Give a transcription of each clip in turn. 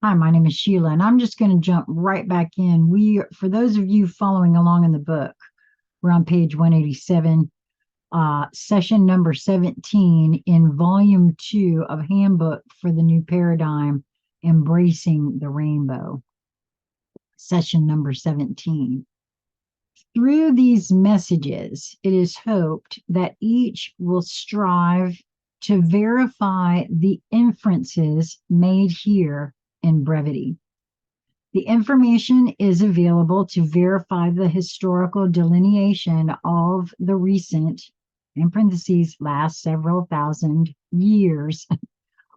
Hi, my name is Sheila, and I'm just going to jump right back in. For those of you following along in the book, we're on page 187, session number 17 in volume 2 of Handbook for the New Paradigm, Embracing the Rainbow, session number 17. Through these messages, it is hoped that each will strive to verify the inferences made here in brevity. The information is available to verify the historical delineation of the recent, in parentheses, last several thousand years,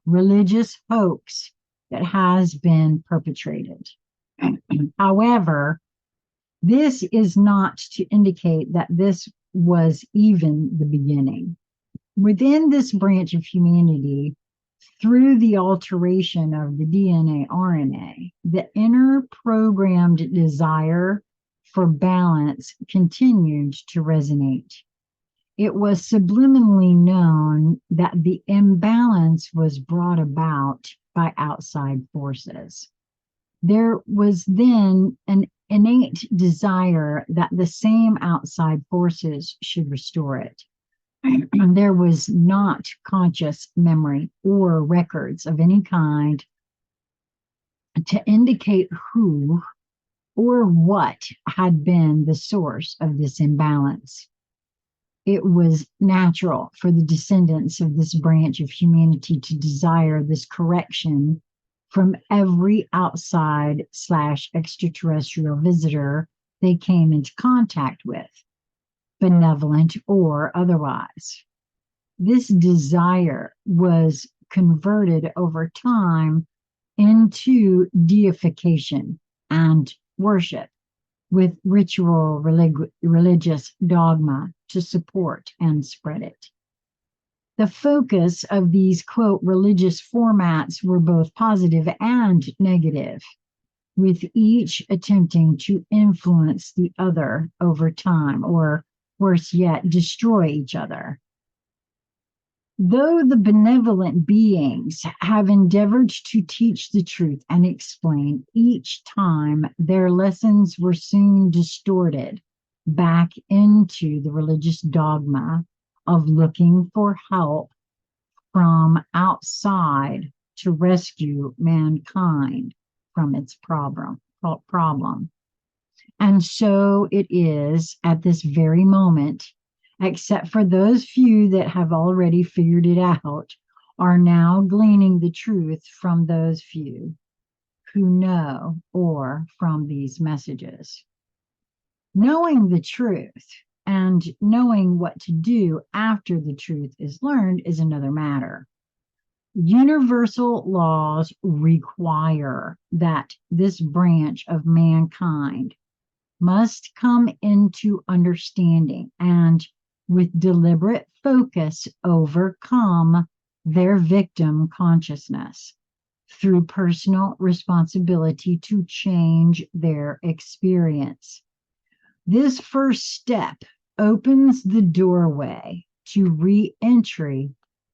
religious hoax that has been perpetrated. However, this is not to indicate that this was even the beginning. Within this branch of humanity, through the alteration of the DNA RNA, the inner programmed desire for balance continued to resonate. It was subliminally known that the imbalance was brought about by outside forces. There was then an innate desire that the same outside forces should restore it. There was not conscious memory or records of any kind to indicate who or what had been the source of this imbalance. It was natural for the descendants of this branch of humanity to desire this correction from every outside / extraterrestrial visitor they came into contact with, benevolent or otherwise. This desire was converted over time into deification and worship with ritual religious dogma to support and spread it. The focus of these, quote, religious formats were both positive and negative, with each attempting to influence the other over time, or worse yet, destroy each other. Though the benevolent beings have endeavored to teach the truth and explain, each time their lessons were soon distorted back into the religious dogma of looking for help from outside to rescue mankind from its problem. And so it is at this very moment, except for those few that have already figured it out, are now gleaning the truth from those few who know or from these messages. Knowing the truth and knowing what to do after the truth is learned is another matter. Universal laws require that this branch of mankind must come into understanding and with deliberate focus overcome their victim consciousness through personal responsibility to change their experience. This first step opens the doorway to re-entry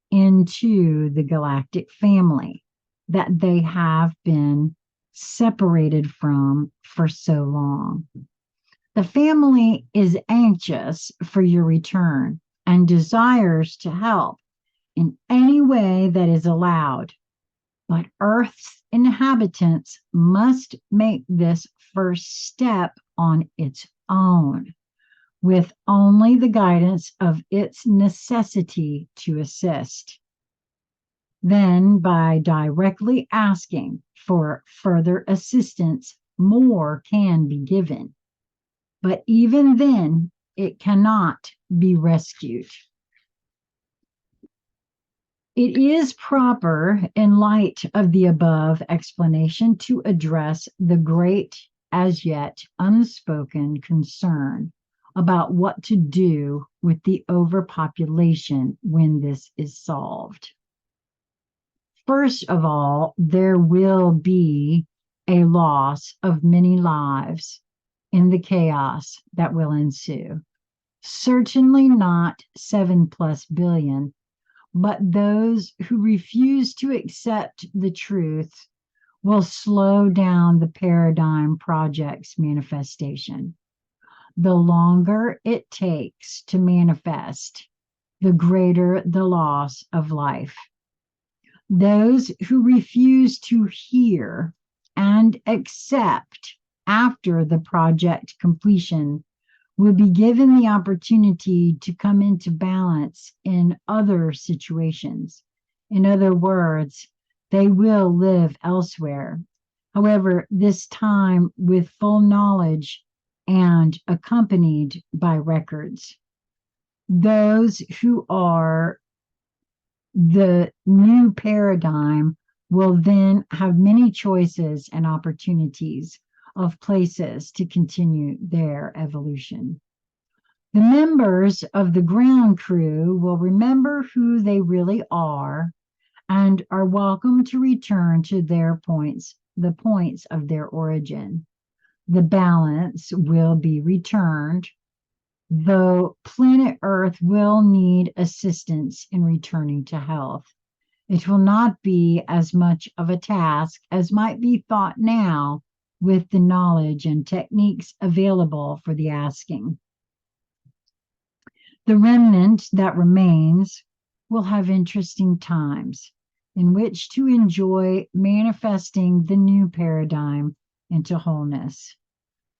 into the galactic family that they have been separated from for so long. The family is anxious for your return and desires to help in any way that is allowed. But Earth's inhabitants must make this first step on its own, with only the guidance of its necessity to assist. Then, by directly asking for further assistance, more can be given. But even then, it cannot be rescued. It is proper, in light of the above explanation, to address the great, as yet unspoken concern about what to do with the overpopulation when this is solved. First of all, there will be a loss of many lives in the chaos that will ensue. Certainly not 7+ billion, but those who refuse to accept the truth will slow down the paradigm project's manifestation. The longer it takes to manifest, the greater the loss of life. Those who refuse to hear and accept after the project completion will be given the opportunity to come into balance in other situations. In other words, they will live elsewhere. However, this time with full knowledge and accompanied by records. Those who are the new paradigm will then have many choices and opportunities of places to continue their evolution. The members of the ground crew will remember who they really are and are welcome to return to their points, the points of their origin. The balance will be returned, though planet Earth will need assistance in returning to health. It will not be as much of a task as might be thought now with the knowledge and techniques available for the asking. The remnant that remains will have interesting times in which to enjoy manifesting the new paradigm into wholeness.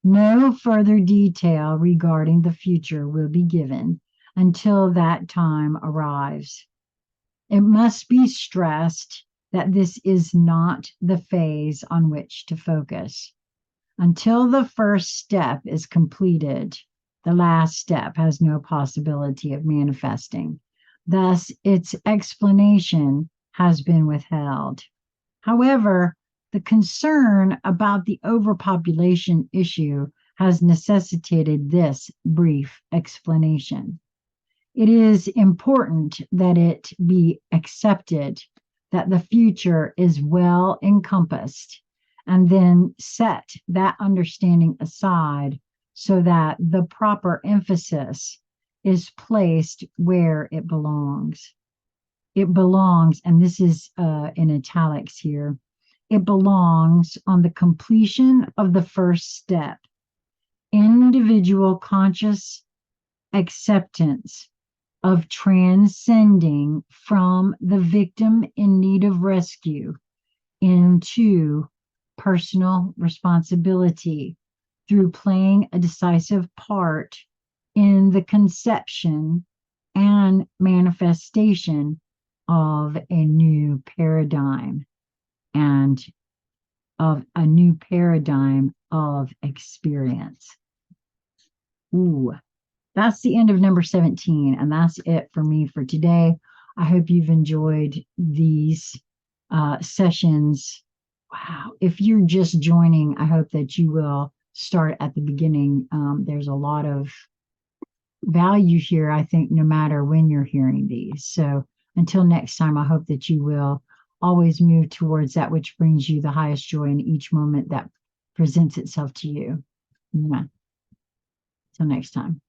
No further detail regarding the future will be given until that time arrives. It must be stressed that this is not the phase on which to focus. Until the first step is completed, the last step has no possibility of manifesting. Thus, its explanation has been withheld. However, the concern about the overpopulation issue has necessitated this brief explanation. It is important that it be accepted that the future is well encompassed, and then set that understanding aside so that the proper emphasis is placed where it belongs. It belongs, and this is in italics here, it belongs on the completion of the first step, individual conscious acceptance of transcending from the victim in need of rescue into personal responsibility through playing a decisive part in the conception and manifestation of a new paradigm and of a new paradigm of experience. Ooh, that's the end of number 17, and that's it for me for today. I hope you've enjoyed these sessions. Wow. If you're just joining, I hope that you will start at the beginning. There's a lot of value here, I think, no matter when you're hearing these. So until next time, I hope that you will always move towards that which brings you the highest joy in each moment that presents itself to you. Yeah. Till next time.